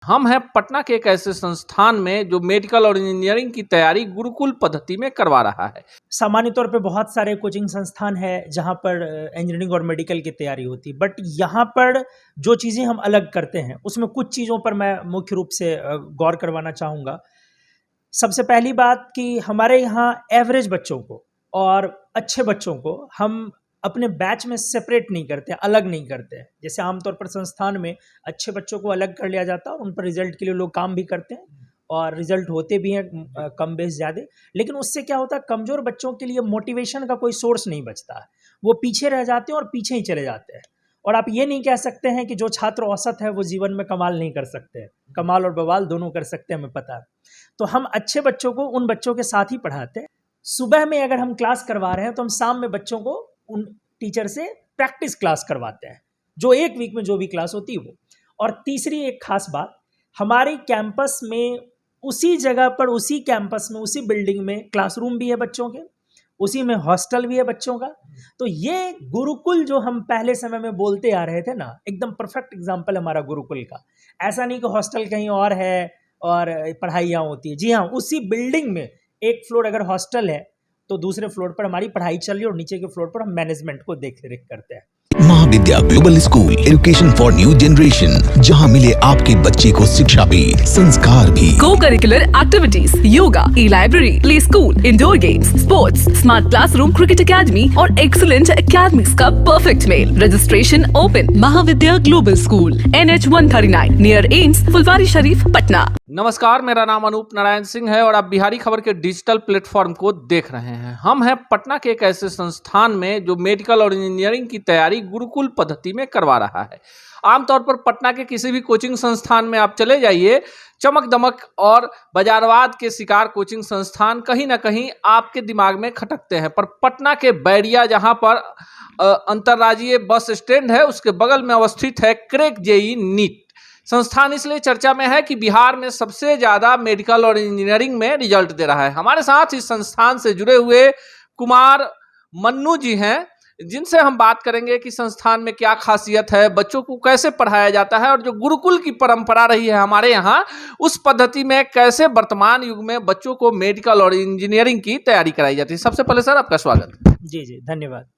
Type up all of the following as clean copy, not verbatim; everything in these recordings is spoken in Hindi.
हम हैं पटना के एक ऐसे संस्थान में जो मेडिकल और इंजीनियरिंग की तैयारी गुरुकुल पद्धति में करवा रहा है। सामान्य तौर पे बहुत सारे कोचिंग संस्थान है जहाँ पर इंजीनियरिंग और मेडिकल की तैयारी होती है, बट यहाँ पर जो चीज़ें हम अलग करते हैं उसमें कुछ चीज़ों पर मैं मुख्य रूप से गौर करवाना चाहूँगा। सबसे पहली बात कि हमारे यहाँ एवरेज बच्चों को और अच्छे बच्चों को हम अपने बैच में सेपरेट नहीं करते, अलग नहीं करते हैं। जैसे आमतौर पर संस्थान में अच्छे बच्चों को अलग कर लिया जाता है और उन पर रिजल्ट के लिए लोग काम भी करते हैं और रिजल्ट होते भी हैं कम बेस ज़्यादा। लेकिन उससे क्या होता है, कमज़ोर बच्चों के लिए मोटिवेशन का कोई सोर्स नहीं बचता है, वो पीछे रह जाते हैं और पीछे ही चले जाते हैं। और आप ये नहीं कह सकते हैं कि जो छात्र औसत है वो जीवन में कमाल नहीं कर सकते, कमाल और बवाल दोनों कर सकते हैं, हमें पता है। तो हम अच्छे बच्चों को उन बच्चों के साथ ही पढ़ाते हैं। सुबह में अगर हम क्लास करवा रहे हैं तो हम शाम में बच्चों को उन टीचर से प्रैक्टिस क्लास करवाते हैं, जो एक वीक में जो भी क्लास होती है वो। और तीसरी एक खास बात, हमारे कैंपस में उसी जगह पर, उसी कैंपस में, उसी बिल्डिंग में क्लासरूम भी है बच्चों के, उसी में हॉस्टल भी है बच्चों का। तो ये गुरुकुल जो हम पहले समय में बोलते आ रहे थे ना, एकदम परफेक्ट एग्जाम्पल हमारा गुरुकुल का। ऐसा नहीं कि हॉस्टल कहीं और है और पढ़ाइयाँ होती है। जी हाँ, उसी बिल्डिंग में एक फ्लोर अगर हॉस्टल है तो दूसरे फ्लोर पर हमारी पढ़ाई चल रही है और नीचे के फ्लोर पर हम मैनेजमेंट को देख रेख करते हैं। Mahavidya global school, education for new generation, जहां मिले आपके बच्चे को शिक्षा भी, संस्कार भी। Co curricular activities, yoga, e library, play school, indoor games, sports, smart classroom, cricket academy और एक्सीलेंट एकेडमीज का परफेक्ट मेल। Registration open. Mahavidya global school, NH 139 near AIIMS, Phulwari Sharif, Patna. नमस्कार, मेरा नाम अनूप नारायण सिंह है और आप बिहारी खबर के डिजिटल प्लेटफॉर्म को देख रहे हैं। हम हैं पटना के एक ऐसे संस्थान में जो मेडिकल और इंजीनियरिंग की तैयारी गुरुकुल पद्धति में करवा रहा है। आमतौर पर पटना के किसी भी कोचिंग संस्थान में आप चले जाइए, चमक दमक और बाजारवाद के शिकार कोचिंग संस्थान कहीं ना कहीं आपके दिमाग में खटकते हैं। पर पटना के बैरिया, जहां पर अंतर्राज्यीय बस स्टैंड है, उसके बगल में अवस्थित है क्रैक JEE नीट संस्थान। इसलिए चर्चा में है कि बिहार में सबसे ज्यादा मेडिकल और इंजीनियरिंग में रिजल्ट दे रहा है। हमारे साथ इस संस्थान से जुड़े हुए कुमार मन्नू जी हैं, जिनसे हम बात करेंगे कि संस्थान में क्या खासियत है, बच्चों को कैसे पढ़ाया जाता है और जो गुरुकुल की परंपरा रही है हमारे यहाँ, उस पद्धति में कैसे वर्तमान युग में बच्चों को मेडिकल और इंजीनियरिंग की तैयारी कराई जाती है। सबसे पहले सर आपका स्वागत। जी जी, धन्यवाद।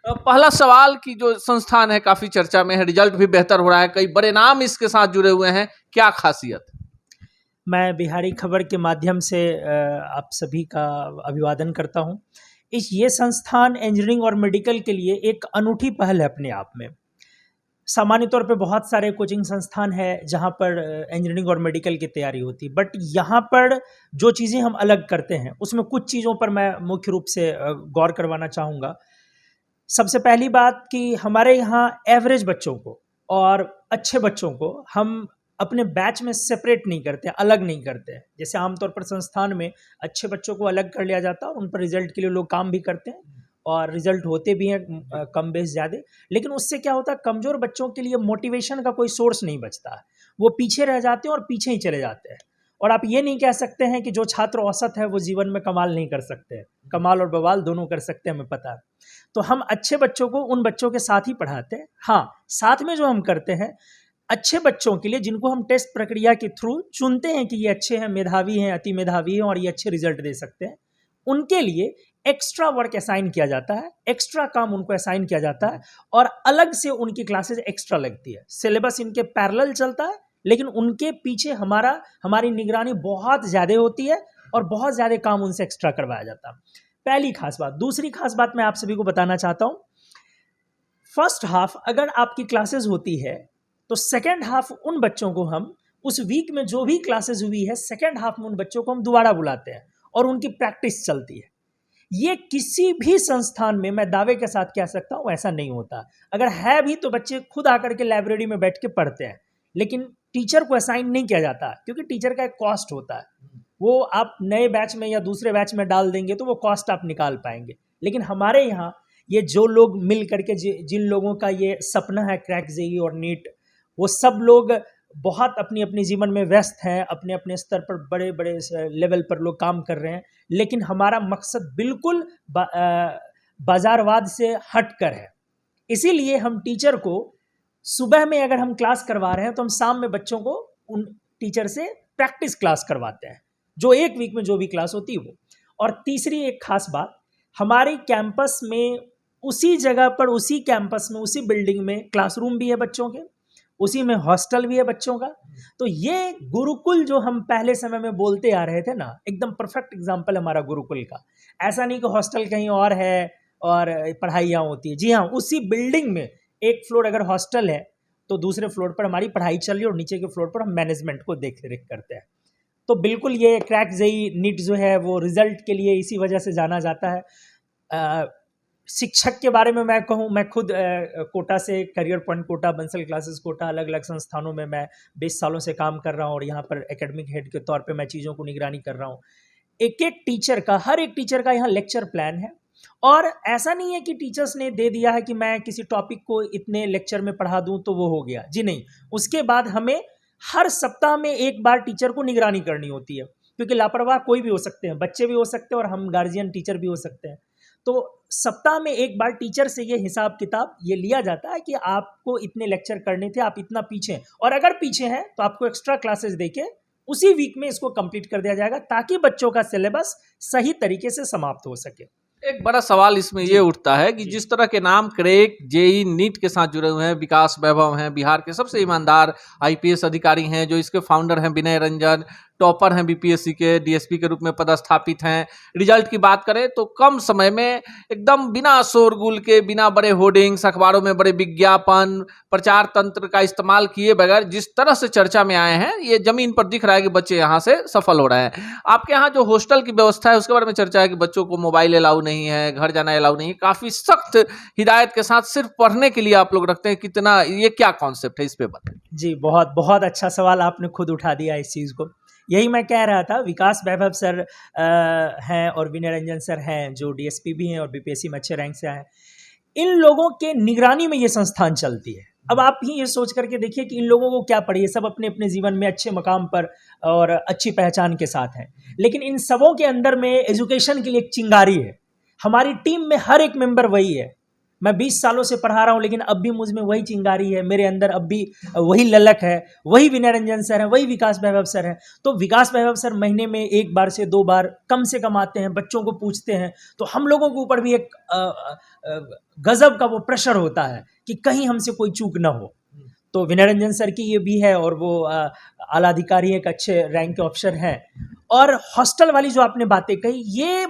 पहला सवाल कि जो संस्थान है काफी चर्चा में है, रिजल्ट भी बेहतर हो रहा है, कई बड़े नाम इसके साथ जुड़े हुए हैं, क्या खासियत? मैं बिहारी खबर के माध्यम से आप सभी का अभिवादन करता हूं। ये संस्थान इंजीनियरिंग और मेडिकल के लिए एक अनूठी पहल है अपने आप में। सामान्य तौर पे बहुत सारे कोचिंग संस्थान है जहां पर इंजीनियरिंग और मेडिकल की तैयारी होती है, बट यहाँ पर जो चीज़ें हम अलग करते हैं उसमें कुछ चीज़ों पर मैं मुख्य रूप से गौर करवाना चाहूँगा। सबसे पहली बात कि हमारे यहाँ एवरेज बच्चों को और अच्छे बच्चों को हम अपने बैच में सेपरेट नहीं करते, अलग नहीं करते हैं। जैसे आमतौर पर संस्थान में अच्छे बच्चों को अलग कर लिया जाता है और उन पर रिजल्ट के लिए लोग काम भी करते हैं और रिजल्ट होते भी हैं कम बेस ज़्यादा। लेकिन उससे क्या होता है, कमज़ोर बच्चों के लिए मोटिवेशन का कोई सोर्स नहीं बचता है, वो पीछे रह जाते हैं और पीछे ही चले जाते हैं। और आप ये नहीं कह सकते हैं कि जो छात्र औसत है वो जीवन में कमाल नहीं कर सकते, कमाल और बवाल दोनों कर सकते हैं, हमें पता है। तो हम अच्छे बच्चों को उन बच्चों के साथ ही पढ़ाते हैं। हाँ, साथ में जो हम करते हैं, अच्छे बच्चों के लिए जिनको हम टेस्ट प्रक्रिया के थ्रू चुनते हैं कि ये अच्छे हैं, मेधावी हैं, अति मेधावी हैं और ये अच्छे रिजल्ट दे सकते हैं, उनके लिए एक्स्ट्रा वर्क असाइन किया जाता है, एक्स्ट्रा काम उनको असाइन किया जाता है और अलग से उनकी क्लासेस एक्स्ट्रा लगती है। सिलेबस इनके पैरेलल चलता है, लेकिन उनके पीछे हमारी निगरानी बहुत ज़्यादा होती है और बहुत ज़्यादा काम उनसे एक्स्ट्रा करवाया जाता है। पहली खास बात। दूसरी खास बात मैं आप सभी को बताना चाहता हूँ, फर्स्ट हाफ अगर आपकी क्लासेस होती है तो सेकेंड हाफ उन बच्चों को हम उस वीक में जो भी क्लासेस हुई है, सेकेंड हाफ में उन बच्चों को हम दोबारा बुलाते हैं और उनकी प्रैक्टिस चलती है। ये किसी भी संस्थान में मैं दावे के साथ कह सकता हूँ ऐसा नहीं होता। अगर है भी तो बच्चे खुद आकर के लाइब्रेरी में बैठ के पढ़ते हैं, लेकिन टीचर को असाइन नहीं किया जाता क्योंकि टीचर का एक कॉस्ट होता है। वो आप नए बैच में या दूसरे बैच में डाल देंगे तो वो कॉस्ट आप निकाल पाएंगे। लेकिन हमारे यहाँ ये जो लोग मिल करके जिन लोगों का ये सपना है क्रैक JEE और नीट, वो सब लोग बहुत अपनी अपनी जीवन में व्यस्त हैं, अपने अपने स्तर पर बड़े बड़े लेवल पर लोग काम कर रहे हैं। लेकिन हमारा मकसद बिल्कुल बाजारवाद से हटकर है। इसीलिए हम टीचर को सुबह में अगर हम क्लास करवा रहे हैं तो हम शाम में बच्चों को उन टीचर से प्रैक्टिस क्लास करवाते हैं, जो एक वीक में जो भी क्लास होती है वो। और तीसरी एक खास बात, हमारे कैंपस में उसी जगह पर, उसी कैंपस में, उसी बिल्डिंग में क्लासरूम भी है बच्चों के, उसी में हॉस्टल भी है बच्चों का। तो ये गुरुकुल जो हम पहले समय में बोलते आ रहे थे ना, एकदम परफेक्ट एग्जाम्पल हमारा गुरुकुल का। ऐसा नहीं कि हॉस्टल कहीं और है और पढ़ाई यहाँ होती है। जी हाँ, उसी बिल्डिंग में एक फ्लोर अगर हॉस्टल है तो दूसरे फ्लोर पर हमारी पढ़ाई चल रही है और नीचे के फ्लोर पर हम मैनेजमेंट को देख रेख करते हैं। तो बिल्कुल ये क्रैक जेईई नीट जो है वो रिजल्ट के लिए इसी वजह से जाना जाता है। शिक्षक के बारे में मैं कहूँ, मैं खुद कोटा से, career point Kota, Bansal classes Kota, अलग अलग संस्थानों में मैं 20 सालों से काम कर रहा हूँ और यहाँ पर एकेडमिक हेड के तौर पे मैं चीज़ों को निगरानी कर रहा हूँ। एक एक टीचर का, हर एक टीचर का यहाँ लेक्चर प्लान है। और ऐसा नहीं है कि टीचर्स ने दे दिया है कि मैं किसी टॉपिक को इतने लेक्चर में पढ़ा दूँ तो वो हो गया। जी नहीं, उसके बाद हमें हर सप्ताह में एक बार टीचर को निगरानी करनी होती है, क्योंकि लापरवाह कोई भी हो सकते हैं, बच्चे भी हो सकते हैं और हम गार्जियन टीचर भी हो सकते हैं। तो सप्ताह में एक बार टीचर से ये हिसाब किताब ये लिया जाता है कि आपको इतने लेक्चर करने थे, आप इतना पीछे हैं, और अगर पीछे हैं तो आपको एक्स्ट्रा क्लासेस देके उसी वीक में इसको कंप्लीट कर दिया जाएगा, ताकि बच्चों का सिलेबस सही तरीके से समाप्त हो सके। एक बड़ा सवाल इसमें ये उठता है कि जिस तरह के नाम क्रैक जेईई नीट के साथ जुड़े हुए हैं, विकास वैभव हैं, बिहार के सबसे ईमानदार आईपीएस अधिकारी हैं, जो इसके फाउंडर हैं विनय रंजन, टॉपर हैं बीपीएससी के, डीएसपी के रूप में पदस्थापित हैं। रिजल्ट की बात करें तो कम समय में एकदम बिना शोरगुल के, बिना बड़े होर्डिंग्स, अखबारों में बड़े विज्ञापन, प्रचार तंत्र का इस्तेमाल किए बगैर जिस तरह से चर्चा में आए हैं, ये जमीन पर दिख रहा है कि बच्चे यहाँ से सफल हो रहे हैं। आपके यहाँ जो हॉस्टल की व्यवस्था है उसके बारे में चर्चा है कि बच्चों को मोबाइल अलाउ नहीं है, घर जाना अलाउ नहीं है, काफी सख्त हिदायत के साथ सिर्फ पढ़ने के लिए आप लोग रखते हैं। कितना, ये क्या कॉन्सेप्ट है, इस पे बताएं। जी, बहुत बहुत अच्छा सवाल आपने खुद उठा दिया इस चीज़ को। यही मैं कह रहा था, विकास वैभव सर हैं और विनय रंजन सर हैं जो डीएसपी भी हैं और बीपीएससी में अच्छे रैंक से आए हैं। इन लोगों के निगरानी में ये संस्थान चलती है। अब आप ही ये सोच करके देखिए कि इन लोगों को क्या पड़ी है, सब अपने अपने जीवन में अच्छे मकाम पर और अच्छी पहचान के साथ हैं, लेकिन इन सबों के अंदर में एजुकेशन के लिए एक चिंगारी है। हमारी टीम में हर एक मेंबर वही है। मैं 20 सालों से पढ़ा रहा हूँ, लेकिन अब भी मुझ में वही चिंगारी है, मेरे अंदर अब भी वही ललक है, वही विनय रंजन सर है, वही विकास वैभव सर है। तो विकास वैभव सर महीने में 1 बार से 2 बार कम से कम आते हैं, बच्चों को पूछते हैं। तो हम लोगों के ऊपर भी एक गजब का वो प्रेशर होता है कि कहीं हमसे कोई चूक ना हो। तो विनय रंजन सर की ये भी है, और वो आला अधिकारी एक अच्छे रैंक के ऑफिसर हैं। और हॉस्टल वाली जो आपने बातें कही, ये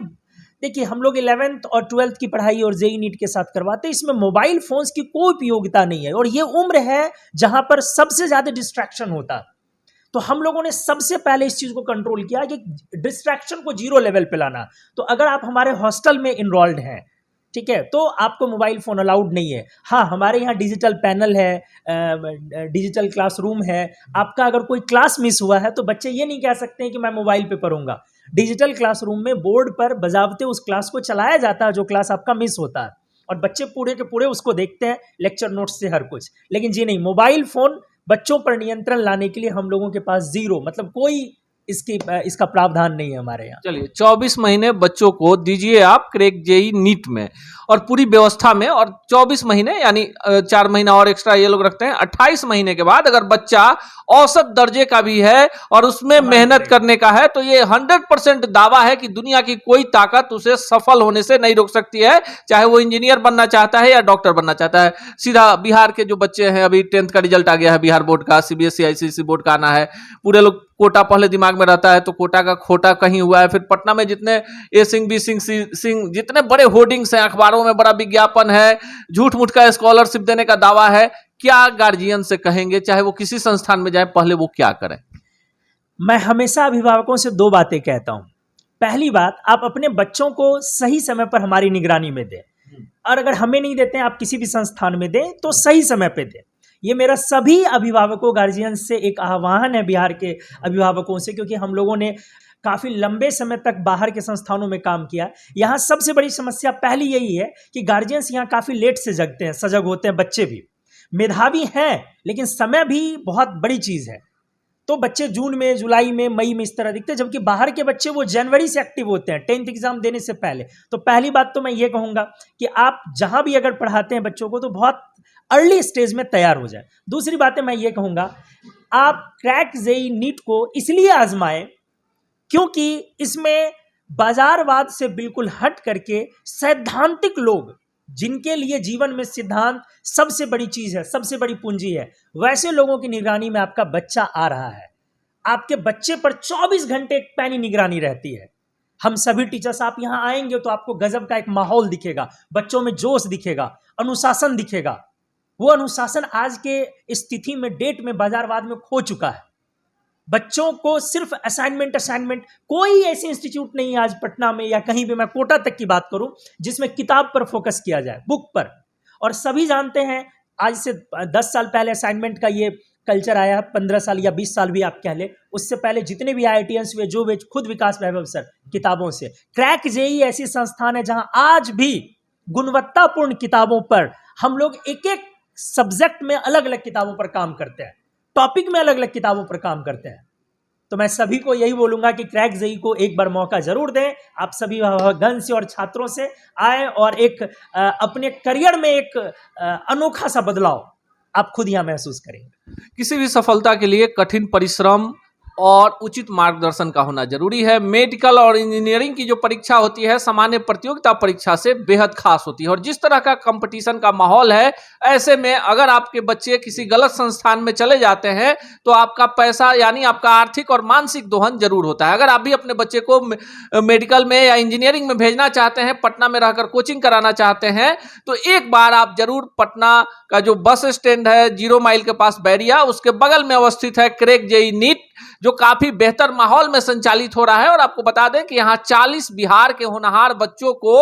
देखिए, हम लोग 11th और 12th की पढ़ाई और जेईई नीट के साथ करवाते हैं। इसमें मोबाइल फोन्स की कोई उपयोगिता नहीं है, और ये उम्र है जहां पर सबसे ज्यादा डिस्ट्रैक्शन होता है। तो हम लोगों ने सबसे पहले इस चीज को कंट्रोल किया कि डिस्ट्रैक्शन को 0 लेवल पे लाना। तो अगर आप हमारे हॉस्टल में इनरोल्ड हैं, ठीक है, तो आपको मोबाइल फोन अलाउड नहीं है। हाँ, हमारे यहाँ डिजिटल पैनल है, डिजिटल क्लासरूम है। आपका अगर कोई क्लास मिस हुआ है तो बच्चे ये नहीं कह सकते हैं कि मैं मोबाइल पे पढ़ूंगा। डिजिटल क्लासरूम में बोर्ड पर बजावते उस क्लास को चलाया जाता है जो क्लास आपका मिस होता है, और बच्चे पूरे के पूरे उसको देखते हैं, लेक्चर नोट्स से हर कुछ। लेकिन जी नहीं, मोबाइल फोन बच्चों पर नियंत्रण लाने के लिए हम लोगों के पास 0, मतलब कोई इसका प्रावधान नहीं है हमारे यहाँ। चलिए, 24 महीने बच्चों को दीजिए आप क्रैक जेईई नीट में और पूरी व्यवस्था में, और 24 महीने यानी 4 महीना और एक्स्ट्रा ये लोग रखते हैं। 28 महीने के बाद अगर बच्चा औसत दर्जे का भी है और उसमें मेहनत करने का है, तो ये 100% दावा है कि दुनिया की कोई ताकत उसे सफल होने से नहीं रोक सकती है, चाहे वो इंजीनियर बनना चाहता है या डॉक्टर बनना चाहता है। सीधा बिहार के जो बच्चे हैं, अभी 10th का रिजल्ट आ गया है बिहार बोर्ड का, सीबीएसई आईसीएसई बोर्ड का आना है। पूरे लोग कोटा पहले दिमाग में रहता है, तो कोटा का खोटा कहीं हुआ है। फिर पटना में जितने ए सिंह, बी सिंह, सी सिंह, जितने बड़े होर्डिंग्स हैं, अखबारों में बड़ा विज्ञापन है, झूठ मूठ का स्कॉलरशिप देने का दावा है। क्या गार्जियन से कहेंगे, चाहे वो किसी संस्थान में जाए, पहले वो क्या करें? मैं हमेशा अभिभावकों से 2 बातें कहता हूं। पहली बात, आप अपने बच्चों को सही समय पर हमारी निगरानी में दें, और अगर हमें नहीं देते हैं, आप किसी भी संस्थान में दें तो सही समय पे दें। ये मेरा सभी अभिभावकों, गार्जियन से एक आह्वान है, बिहार के अभिभावकों से, क्योंकि हम लोगों ने काफ़ी लंबे समय तक बाहर के संस्थानों में काम किया। यहाँ सबसे बड़ी समस्या पहली यही है कि गार्जियंस यहाँ काफ़ी लेट से जगते हैं, सजग होते हैं। बच्चे भी मेधावी हैं, लेकिन समय भी बहुत बड़ी चीज़ है। तो बच्चे जून में, जुलाई में, मई में इस तरह दिखते हैं, जबकि बाहर के बच्चे वो जनवरी से एक्टिव होते हैं, 10th एग्जाम देने से पहले। तो पहली बात तो मैं ये कहूँगा कि आप जहाँ भी अगर पढ़ाते हैं बच्चों को, तो बहुत अर्ली स्टेज में तैयार हो जाए। दूसरी बात है, मैं ये कहूँगा आप क्रैक जेई नीट को इसलिए आजमाएं क्योंकि इसमें बाजारवाद से बिल्कुल हट करके सैद्धांतिक लोग, जिनके लिए जीवन में सिद्धांत सबसे बड़ी चीज है, सबसे बड़ी पूंजी है, वैसे लोगों की निगरानी में आपका बच्चा आ रहा है। आपके बच्चे पर 24 घंटे एक पैनी निगरानी रहती है। हम सभी टीचर्स, आप यहां आएंगे तो आपको गजब का एक माहौल दिखेगा, बच्चों में जोश दिखेगा, अनुशासन दिखेगा। वो अनुशासन आज के स्थिति में, डेट में, बाजारवाद में खो चुका है। बच्चों को सिर्फ असाइनमेंट, कोई ऐसी इंस्टीट्यूट नहीं है आज पटना में या कहीं भी, मैं कोटा तक की बात करूं, जिसमें किताब पर फोकस किया जाए, बुक पर। और सभी जानते हैं आज से 10 साल पहले असाइनमेंट का ये कल्चर आया, 15 साल या 20 साल भी आप कह ले, उससे पहले जितने भी IITians हुए, जो वे खुद विकास वैभव सर किताबों से। क्रैक जेई ऐसी संस्थान है जहां आज भी गुणवत्तापूर्ण किताबों पर हम लोग एक एक सब्जेक्ट में अलग अलग किताबों पर काम करते हैं, टॉपिक में अलग अलग किताबों पर काम करते हैं। तो मैं सभी को यही बोलूंगा कि क्रैक जेई को एक बार मौका जरूर दें। आप सभी गण से और छात्रों से आए और एक अपने करियर में एक अनोखा सा बदलाव आप खुद यहां महसूस करेंगे। किसी भी सफलता के लिए कठिन परिश्रम और उचित मार्गदर्शन का होना जरूरी है। मेडिकल और इंजीनियरिंग की जो परीक्षा होती है सामान्य प्रतियोगिता परीक्षा से बेहद खास होती है, और जिस तरह का कंपटीशन का माहौल है, ऐसे में अगर आपके बच्चे किसी गलत संस्थान में चले जाते हैं तो आपका पैसा यानी आपका आर्थिक और मानसिक दोहन जरूर होता है। अगर आप भी अपने बच्चे को मेडिकल में या इंजीनियरिंग में भेजना चाहते हैं, पटना में रहकर कोचिंग कराना चाहते हैं, तो एक बार आप जरूर पटना का जो बस स्टैंड है 0 माइल के पास बैरिया, उसके बगल में अवस्थित है क्रैक जेई नीट, जो काफी बेहतर माहौल में संचालित हो रहा है। और आपको बता दें कि यहाँ 40 बिहार के होनहार बच्चों को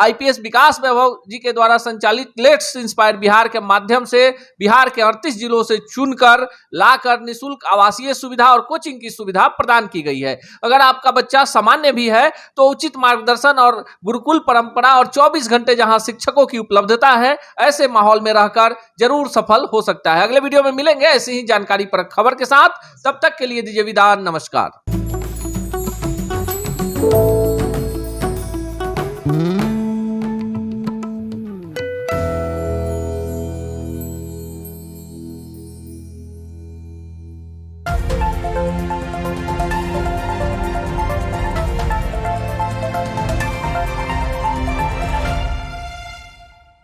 IPS विकास वैभव जी के द्वारा संचालित लेट्स इंस्पायर बिहार के माध्यम से बिहार के 38 जिलों से चुनकर लाकर निःशुल्क आवासीय सुविधा और कोचिंग की सुविधा प्रदान की गई है। अगर आपका बच्चा सामान्य भी है तो उचित मार्गदर्शन और गुरुकुल परंपरा और 24 घंटे जहां शिक्षकों की उपलब्धता है, ऐसे माहौल में रहकर जरूर सफल हो सकता है। अगले वीडियो में मिलेंगे ऐसी ही जानकारी पर खबर के साथ, तब तक के लिए दीजिए विदा, नमस्कार।